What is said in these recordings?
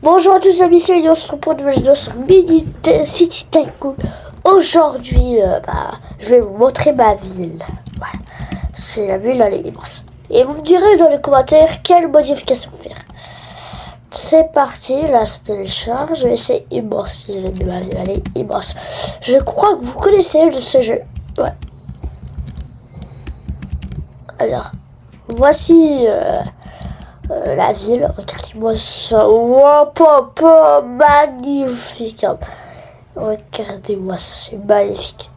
Bonjour à tous les amis, c'est Elios, on se retrouve pour une nouvelle vidéo sur Mini City Tycoon. Aujourd'hui, je vais vous montrer ma ville. Voilà. C'est la ville, elle est immense. Et vous me direz dans les commentaires quelle modification faire. C'est parti, là ça télécharge, et c'est immense les amis, ma ville, elle est immense. Je crois que vous connaissez ce jeu. Ouais. Alors, voici... la ville, regardez-moi ça, wow, papa, magnifique, hein. Regardez-moi ça, c'est magnifique.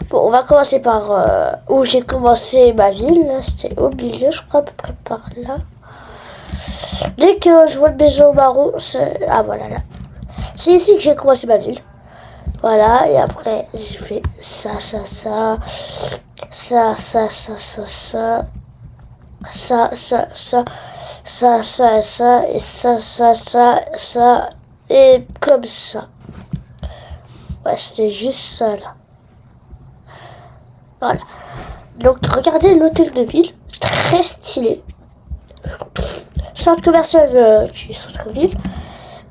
Bon, on va commencer par où j'ai commencé ma ville, c'était au milieu, je crois, à peu près par là. Dès que je vois le maison marron, c'est... Ah, voilà, là. C'est ici que j'ai commencé ma ville. Voilà, et après, j'ai fait ça, et ça, et comme ça. Ouais, c'était juste ça, là. Voilà. Donc, regardez l'hôtel de ville, très stylé. Centre commercial du centre-ville.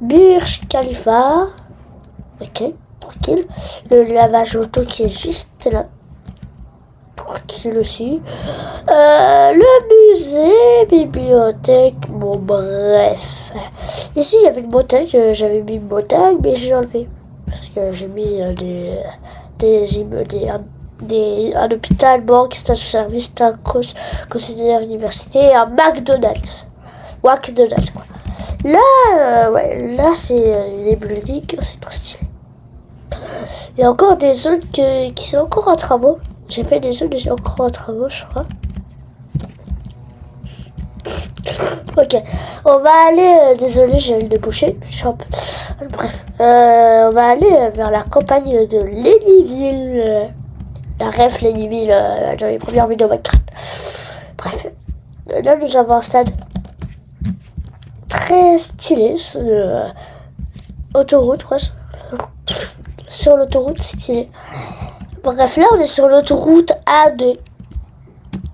Burj Khalifa. Ok, tranquille. Le lavage auto qui est juste là. Tranquille aussi. Le musée, bibliothèque, bon bref. Ici il y avait une montagne, j'avais mis une montagne mais j'ai enlevé. Parce que j'ai mis un hôpital, banque, station-service, tacos, concessionnaire, université et un McDonald's. McDonald's quoi. Là, ouais, là c'est les buildings, c'est trop stylé. Il y a encore des zones qui sont encore en travaux. J'ai fait des zones qui sont encore en travaux, je crois. Ok, on va aller, désolé j'ai eu le boucher, bref, on va aller vers la campagne de Lennyville, la ref Lennyville dans les premières vidéos Minecraft. Bref, là nous avons un stade très stylé sur l'autoroute, quoi, sur l'autoroute stylé. Bref, là on est sur l'autoroute A2.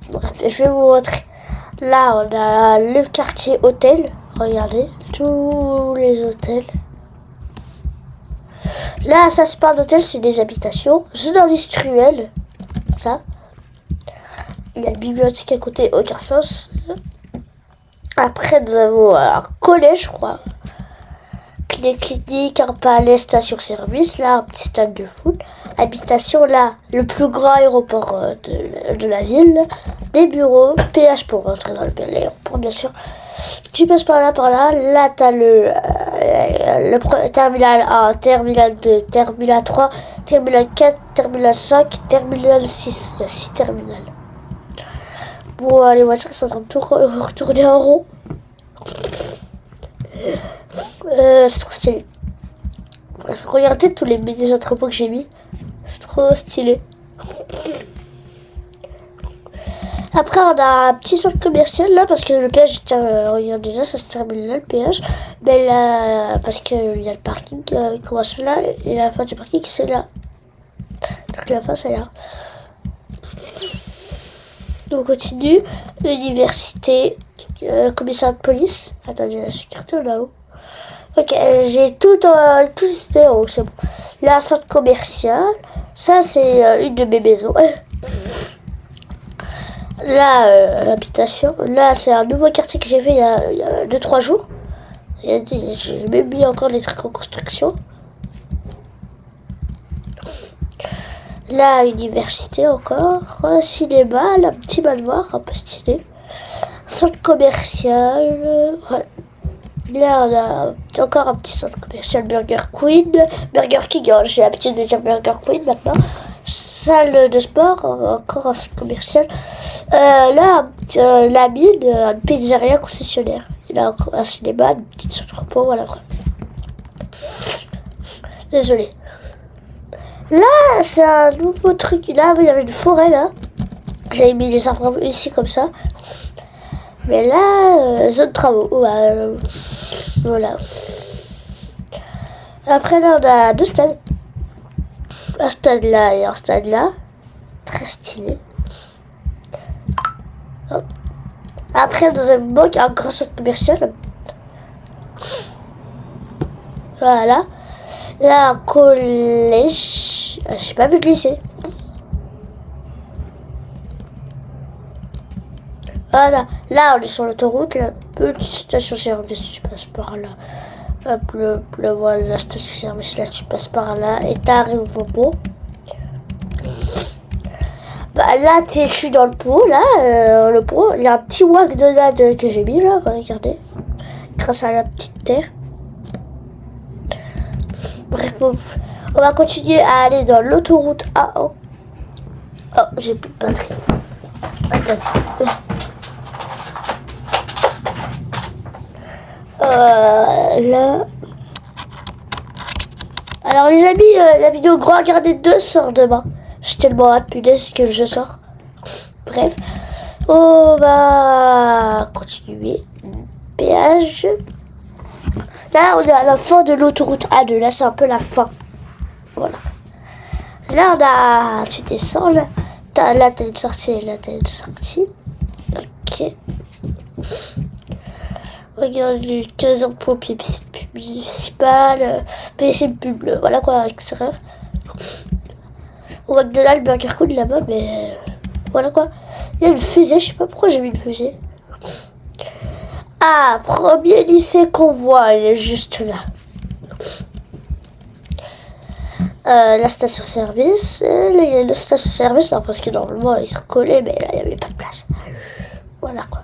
Bref, je vais vous montrer. Là, on a le quartier hôtel. Regardez, tous les hôtels. Là, ça c'est pas un hôtel, c'est des habitations. Zone industrielle. Ça. Il y a une bibliothèque à côté, aucun sens. Après, nous avons un collège, je crois. Les cliniques, un palais, station-service. Là, un petit stade de foot. Habitation, là, le plus grand aéroport de la ville. Des bureaux, péage pour rentrer dans l'aéroport, bien sûr. Tu passes par là. Là, t'as le terminal 1, terminal 2, terminal 3, terminal 4, terminal 5, terminal 6. Il y a 6 terminals. Bon, les voitures sont en train de retourner en rond. C'est trop stylé. Bref, regardez tous les mini-entrepôts que j'ai mis. C'est trop stylé. Après, on a un petit centre commercial là, parce que le péage, regardez là, ça se termine là, le péage. Mais là, parce qu'il y a le parking qui commence là, et la fin du parking, c'est là. Donc la fin, c'est là. On continue. L'université, commissariat de police. Attendez, la sécurité là-haut. Ok, j'ai tout en haut, c'est bon. Là, centre commercial. Ça, c'est une de mes maisons. Là, habitation. Là, c'est un nouveau quartier que j'ai fait il y a 2-3 jours. J'ai même mis encore des trucs en construction. Là, université encore. Cinéma, là, petit manoir, un peu stylé. Centre commercial. Ouais. Là, on a encore un petit centre commercial Burger Queen. Burger King, hein, j'ai l'habitude de dire Burger Queen maintenant. Salle de sport, encore un centre commercial. Là, la mine, une pizzeria concessionnaire. Il a un cinéma, une petite entrepôt, voilà quoi. Désolé. Là, c'est un nouveau truc. Là, il y avait une forêt là. J'avais mis les arbres ici comme ça. Mais là, zone de travaux. Voilà. Après, là, on a 2 stades. Un stade là et un stade là. Très stylé. Hop. Après, dans un banque, un grand centre commercial. Voilà. Là, collège. J'ai pas vu de lycée. Voilà. Là, on est sur l'autoroute. La petite station-service, tu passes par là. Hop, voilà, la station-service, là, tu passes par là. Et t'arrives au pont. Bah, là, je suis dans le pont, là. Le pont, il y a un petit McDonald's que j'ai mis, là. Regardez. Grâce à la petite terre. Bref, on va continuer à aller dans l'autoroute A1. Oh, j'ai plus de batterie. Attendez. Là. Alors les amis, la vidéo Grand Gardé 2 sort demain. J'ai tellement hâte, punaise, que le jeu sort. Bref, on va continuer. Péage. Là, on est à la fin de l'autoroute A2. Là, c'est un peu la fin. Voilà. Là, tu descends, là. Là, t'as une sortie, là, t'as une sortie. Ok. Regarde, du 15 ans pompier municipal, PC pub, voilà quoi, extérieur. Au McDonald's, Burger King là-bas, mais voilà quoi. Il y a une fusée, je sais pas pourquoi j'ai mis une fusée. Ah, premier lycée qu'on voit, il est juste là. La station-service, là il y a une station-service, non, parce que normalement ils sont collés, mais là il n'y avait pas de place. Voilà quoi.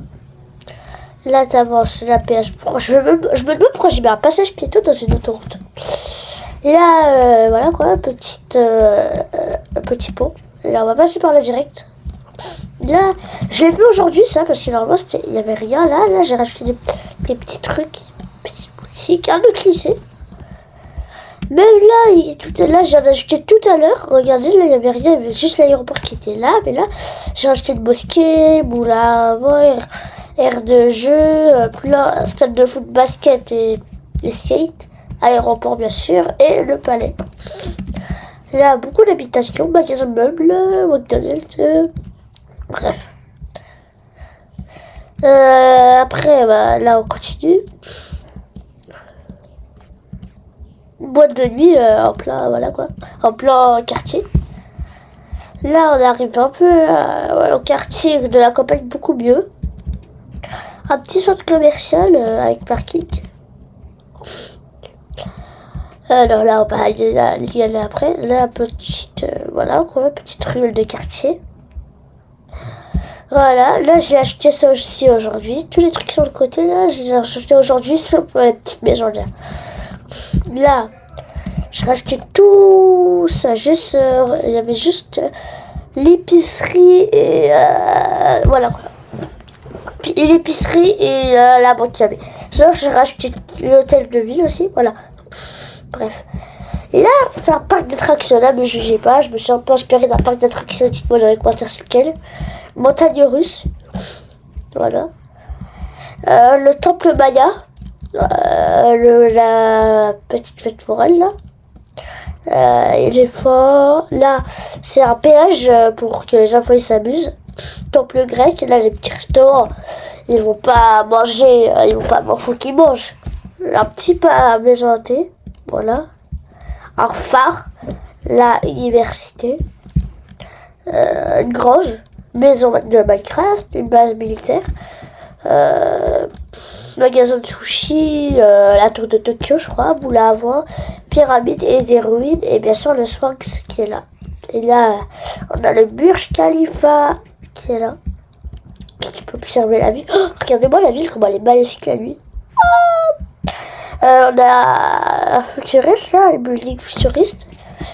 Là t'avances, la péage. Je me demande pourquoi j'ai mis un passage piéton dans une autoroute. Là, voilà quoi, petit pont. Là on va passer par là direct. Là, j'ai vu aujourd'hui ça, parce que normalement il n'y avait rien. Là j'ai rajouté des petits trucs, petites boutiques, un autre lycée. Même là, j'ai ajouté tout à l'heure. Regardez, là, il n'y avait rien. Il y avait juste l'aéroport qui était là. Mais là, j'ai rajouté une mosquée, moulin, aire de jeu, un stade de foot, basket et skate. Aéroport, bien sûr. Et le palais. Là, beaucoup d'habitations, magasins de meubles, McDonald's. Bref. Après, là, on continue. Boîte de nuit en plein, voilà quoi, en plein quartier. Là, on arrive un peu au quartier de la campagne, beaucoup mieux. Un petit centre commercial avec parking. Alors là, on va y aller après. Là, petite, voilà quoi, petite ruelle de quartier. Voilà, là j'ai acheté ça aussi aujourd'hui. Tous les trucs sur le côté là, je les ai achetés aujourd'hui, sauf les petites maisons là. Là, j'ai racheté tout ça, juste, il y avait juste l'épicerie et voilà quoi. Puis l'épicerie et la banque qu'il y avait. Sinon, j'ai racheté l'hôtel de ville aussi, voilà. Bref. Et là, c'est un parc d'attractions, là, ne jugez pas, je me suis un peu inspiré d'un parc d'attractions, dites-moi dans les commentaires c'est lequel. Montagne russe, voilà. Le temple Maya. La petite fête foraine là. Éléphant. Là, c'est un péage pour que les enfants s'amusent. Temple grec. Là, les petits restaurants, ils vont pas manger. Ils vont pas manger. Faut qu'ils mangent. Un petit pas à maison hantée. Voilà. Un phare. La université. Une grange. Maison de Minecraft. Une base militaire. Magasin de sushi, la tour de Tokyo, je crois, moulin à vent, pyramide et des ruines, et bien sûr le Sphinx qui est là. Et là, on a le Burj Khalifa qui est là, qui peut observer la ville. Oh, regardez-moi la ville, comment elle est magnifique la nuit. On a un futuriste là, un building futuriste.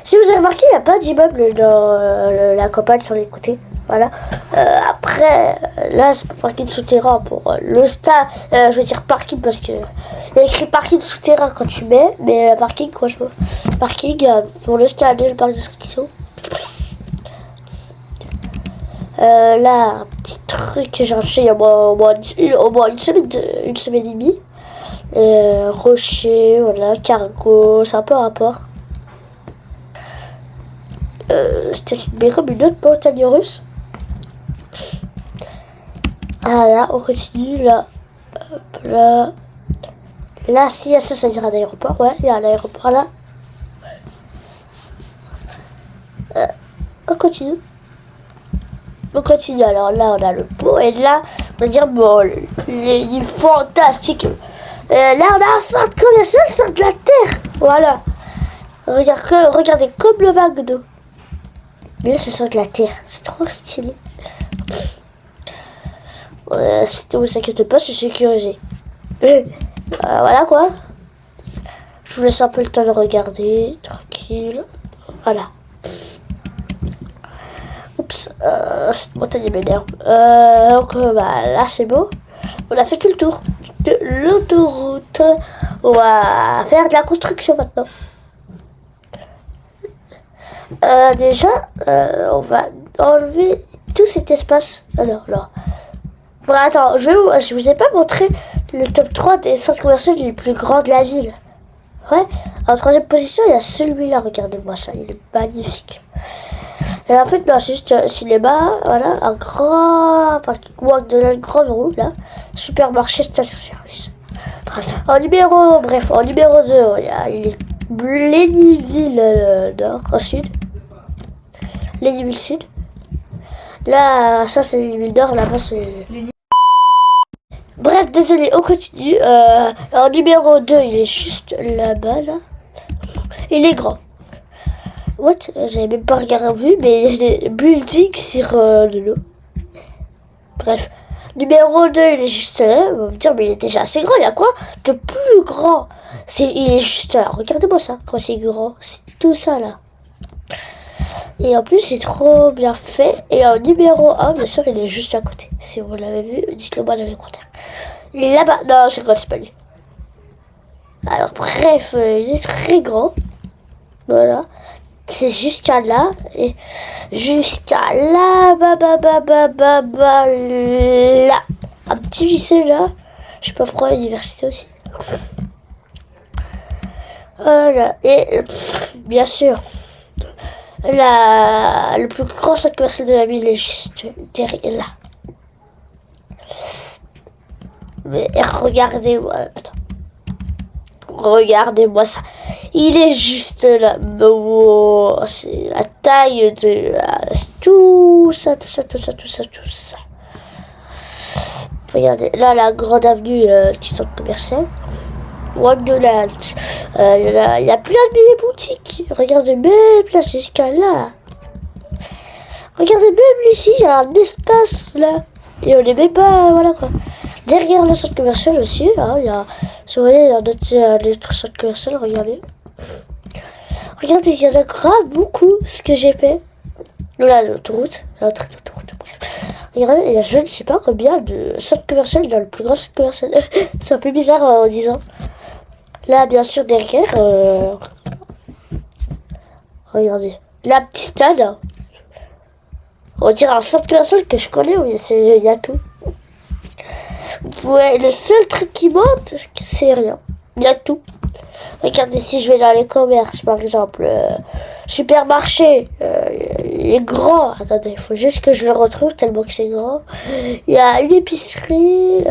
Si vous avez remarqué, il n'y a pas d'immeuble dans la campagne sur les côtés. Voilà. Après, là, c'est pour parking souterrain pour le stade. Je veux dire parking parce que il y a écrit parking souterrain quand tu mets, mais parking quoi, je veux. Parking pour le stade et le parc d'inscription. Là, un petit truc que j'ai acheté il y a au moins une semaine et demie. Rocher, voilà, cargo, c'est un peu un rapport. C'était comme une autre montagne russe. Ah là, on continue là. Hop là. Là, si, ça veut dire un aéroport. Ouais, il y a un aéroport là. On continue. On continue. Alors là, on a le pot. Et là, on va dire, bon, les fantastiques. Là, on a un centre commercial sur de la terre. Voilà. Regardez comme le McDo. Mais là, c'est sur de la terre. C'est trop stylé. Si vous inquiétez pas, c'est sécurisé. Voilà quoi. Je vous laisse un peu le temps de regarder. Tranquille. Voilà. Oups. Cette montagne m'énerve. Donc là, c'est beau. On a fait tout le tour de l'autoroute. On va faire de la construction maintenant. Déjà, on va enlever tout cet espace. Alors, là. Bon, attends, je vous ai pas montré le top 3 des centres commerciaux les plus grands de la ville. Ouais, en troisième position, il y a celui-là. Regardez-moi ça, il est magnifique. Et en fait, non, c'est juste un cinéma, voilà, un grand parking walk de la grande roue, là. Supermarché, station-service. En numéro 2, il est Léniville Nord, au sud. Léniville Sud. Là, ça c'est Léniville Nord, là-bas c'est... Bref, désolé, on continue. En numéro 2, il est juste là-bas, là. Il est grand. What? J'avais même pas regardé, mais il y a des buildings sur de l'eau. Bref. Numéro 2, il est juste là. On va me dire, mais il est déjà assez grand. Il y a quoi de plus grand? Il est juste là. Regardez-moi ça, quand c'est grand. C'est tout ça, là. Et en plus, c'est trop bien fait. Et en numéro 1, bien sûr, il est juste à côté. Si vous l'avez vu, dites-le moi dans les commentaires. Il est là-bas. Non, c'est pas lui. Alors, bref, il est très grand. Voilà. C'est jusqu'à là. Et jusqu'à là. Là. Un petit lycée là. Je sais pas pourquoi, l'université aussi. Voilà. Et bien sûr. Le plus grand centre commercial de la ville est juste derrière là. Mais regardez-moi. Attends. Regardez-moi ça. Il est juste là. Oh, c'est la taille de tout ça. Regardez, là, la grande avenue du centre commercial. McDonald's. Il y a plein de mini-boutiques. Regardez même là, c'est jusqu'à là. Regardez même ici, il y a un espace là. Et on n'est même pas, voilà quoi. Derrière le centre commercial aussi, hein, il y a, si vous voyez, il y a d'autres centres commerciaux, regardez. Regardez, il y en a grave beaucoup, ce que j'ai fait. Là, l'autoroute, bref. Regardez, il y a je ne sais pas combien de centres commerciaux dans le plus grand centre commercial. C'est un peu bizarre en disant. Là, bien sûr, derrière, regardez, la petite stade. Hein. On dirait un centre commercial que je connais, oui, il y a tout. Ouais, le seul truc qui manque, c'est rien. Il y a tout. Regardez, si je vais dans les commerces, par exemple, supermarché, il est grand. Attendez, il faut juste que je le retrouve tellement que c'est grand. Il y a une épicerie.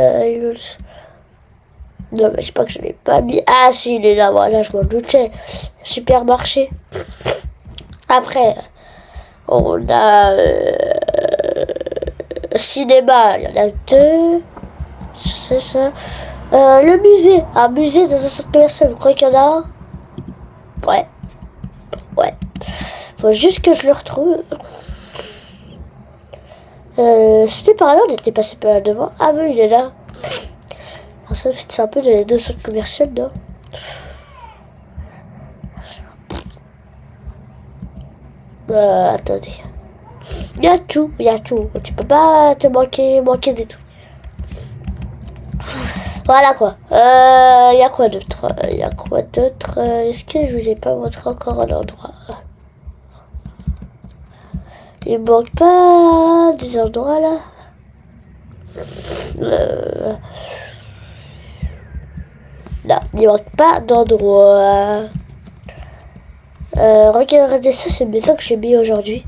Non, mais je sais pas que je l'ai pas mis. Ah, si, il est là, voilà, je m'en doutais. Supermarché. Après, on a cinéma, il y en a 2. C'est ça. Le musée. Un musée dans un centre commercial, vous croyez qu'il y en a un? Ouais. Faut juste que je le retrouve. C'était par là, on était passé par là devant. Ah oui, il est là. Alors ça, c'est un peu dans les deux centres commerciaux, non? Attendez. Il y a tout. Tu peux pas te manquer des trucs. Voilà quoi. Il y a quoi d'autre? Est-ce que je vous ai pas montré encore un endroit? Il manque pas des endroits là. Non, il manque pas d'endroit. Regardez ça, c'est une maison que j'ai mis aujourd'hui.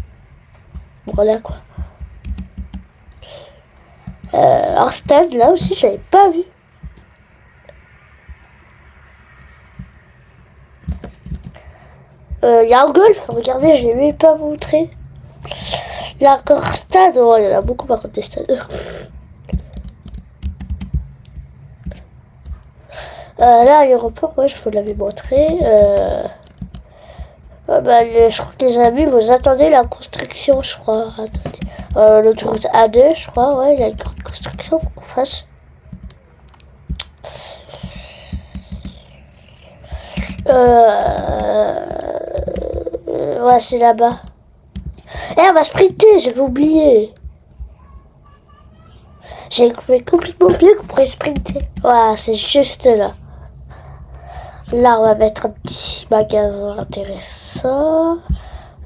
Voilà quoi. Un stade là aussi, j'avais pas vu. Il y a un golf, regardez, je l'ai même pas montré. Il y a encore un stade, oh, il y en a beaucoup par contre des stades. Là, l'aéroport, ouais, je vous l'avais montré. Je crois que les amis, vous attendez la construction, je crois. Attendez. L'autoroute A2, je crois, ouais, il y a une grande construction, faut qu'on fasse. Ouais, c'est là-bas. On va sprinter, j'avais oublié. J'ai complètement oublié qu'on pourrait sprinter. Voilà, c'est juste là. Là, on va mettre un petit magasin intéressant.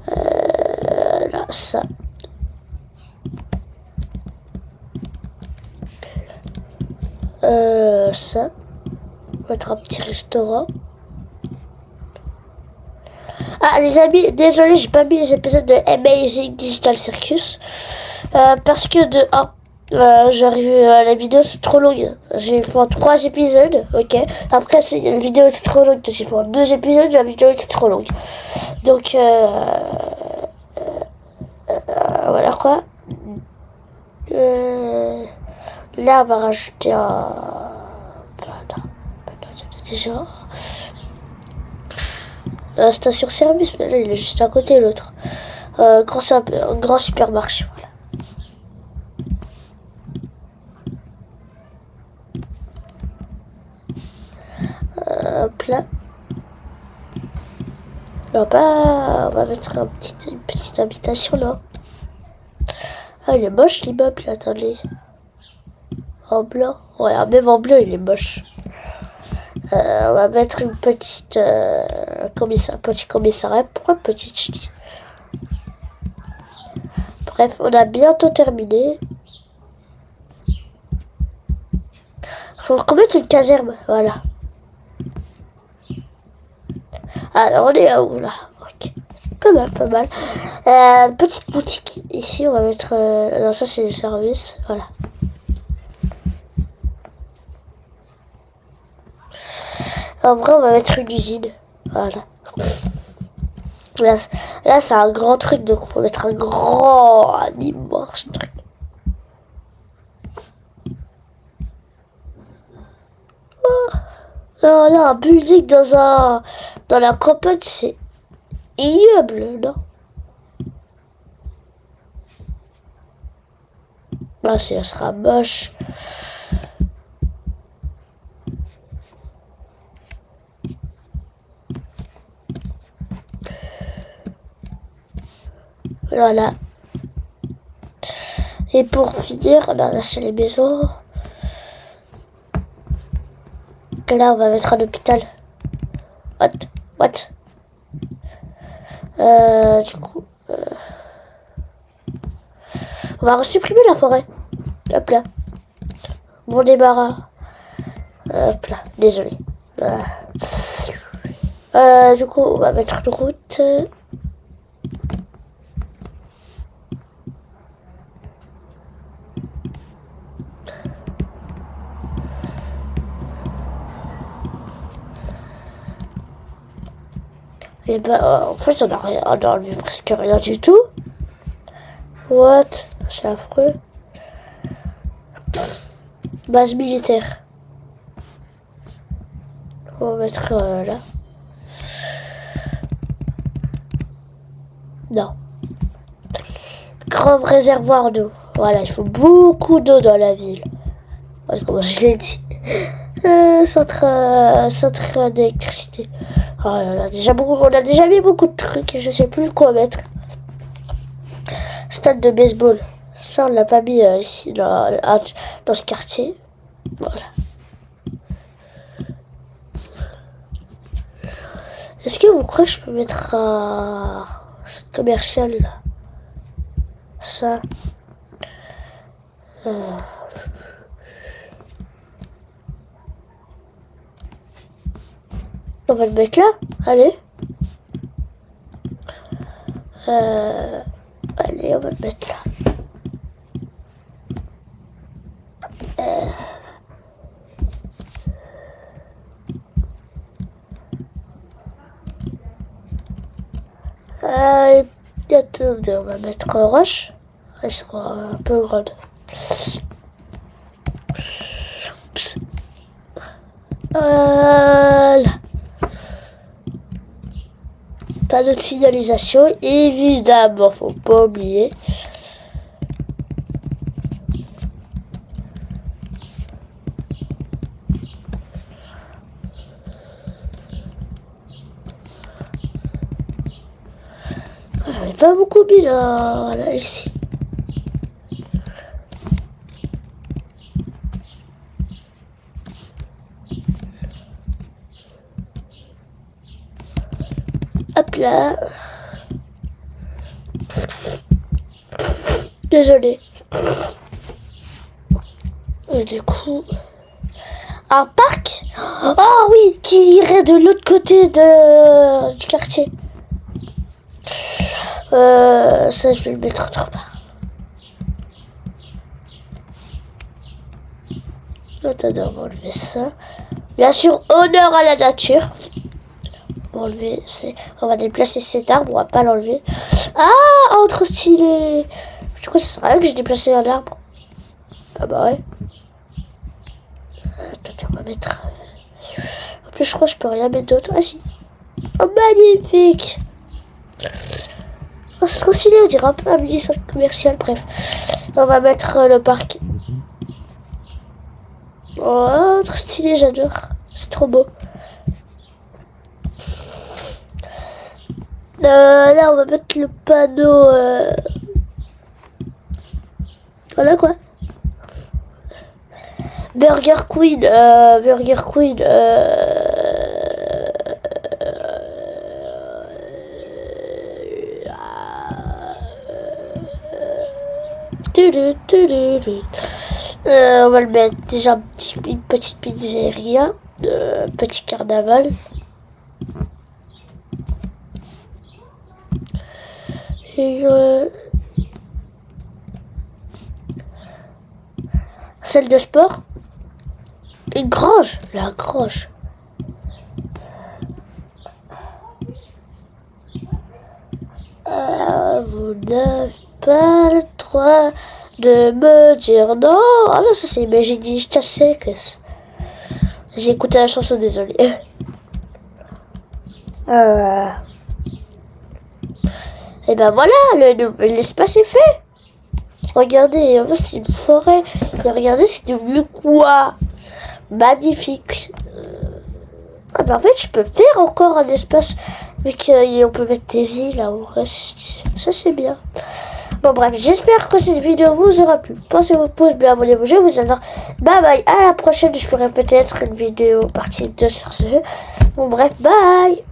Là, ça. Ça. On va mettre un petit restaurant. Ah, les amis, désolé, j'ai pas mis les épisodes de Amazing Digital Circus. Parce que de 1, j'arrive à la vidéo, c'est trop longue. J'ai fait 3 épisodes, ok. Après, la vidéo était trop longue, donc j'ai fait 2 épisodes, la vidéo était trop longue. Donc, voilà quoi. Là, on va rajouter un. Déjà. La station-service, mais là, il est juste à côté, l'autre. Grand supermarché, voilà. Hop là. On va mettre une petite habitation là. Ah, il est moche l'immeuble, attendez. En blanc. Ouais, même en bleu, il est moche. On va mettre une petite petit commissariat. Pourquoi petite, je dis? Bref, on a bientôt terminé. Faut qu'on mette une caserne, voilà. Alors, on est à où là? Ok. Pas mal, pas mal. Petite boutique. Ici, on va mettre... non, ça, c'est les services. Voilà. En vrai, on va mettre une usine. Voilà. Là c'est un grand truc, donc il faut mettre un immense truc. Oh. Là, un building dans la campagne, c'est ignoble, non? Là, ça sera moche. Voilà. Et pour finir, là c'est les maisons. Là, on va mettre un hôpital. What? Du coup, on va supprimer la forêt. Hop là. Bon débarras. Hop là. Désolé. Du coup, on va mettre une route. Et en fait, on a enlevé presque rien du tout. What? C'est affreux. Base militaire. On va mettre là. Non. Grand réservoir d'eau. Voilà, il faut beaucoup d'eau dans la ville. Comme je l'ai dit. Centre d'électricité. Oh, on a déjà mis beaucoup de trucs et je sais plus quoi mettre. Stade de baseball. Ça, on l'a pas mis ici dans ce quartier. Voilà. Est-ce que vous croyez que je peux mettre un commercial là? Ça. On va le mettre là. Allez. Allez, on va le mettre là. Attendez, on va mettre roche. Elle sera un peu grande. Oups. Voilà. Pas de signalisation, évidemment, faut pas oublier. J'en ai pas beaucoup mis là, voilà, ici. Hop là. Désolé. Et du coup... Un parc? Oh oui, qui irait de l'autre côté du quartier. Ça, je vais le mettre autre part. Attendez, on va enlever ça. Bien sûr, honneur à la nature. On va enlever, on va déplacer cet arbre, on va pas l'enlever. Ah, trop stylé. Du coup, ça sert à rien que j'ai déplacé un arbre. Ah bah ouais. Attends, on va mettre... En plus, je crois que je peux rien mettre d'autre. Ah si. Oh, magnifique. Oh, c'est trop stylé, on dirait un peu un mini-centre commercial, bref. On va mettre le parc. Oh, trop stylé, j'adore. C'est trop beau. Là, on va mettre le panneau. Voilà quoi. Burger Queen. Burger Queen. On va le mettre déjà une petite pizzeria. Petit carnaval. Et salle de sport. Une grange. La grange. Vous n'avez pas le droit de me dire non. Ah non, ça c'est... Mais j'ai dit je cassais. J'ai écouté la chanson, désolé. Et ben voilà, l'espace est fait. Regardez, en fait c'est une forêt. Et regardez, c'est devenu quoi? Magnifique. Ah ben en fait, je peux faire encore un espace. Vu qu'on peut mettre des îles là-haut. Ça c'est bien. Bon bref, j'espère que cette vidéo vous aura plu. Pensez au pouce bleu, abonnez-vous, je vous adore. Bye bye, à la prochaine, je ferai peut-être une vidéo partie 2 sur ce jeu. Bon bref, bye.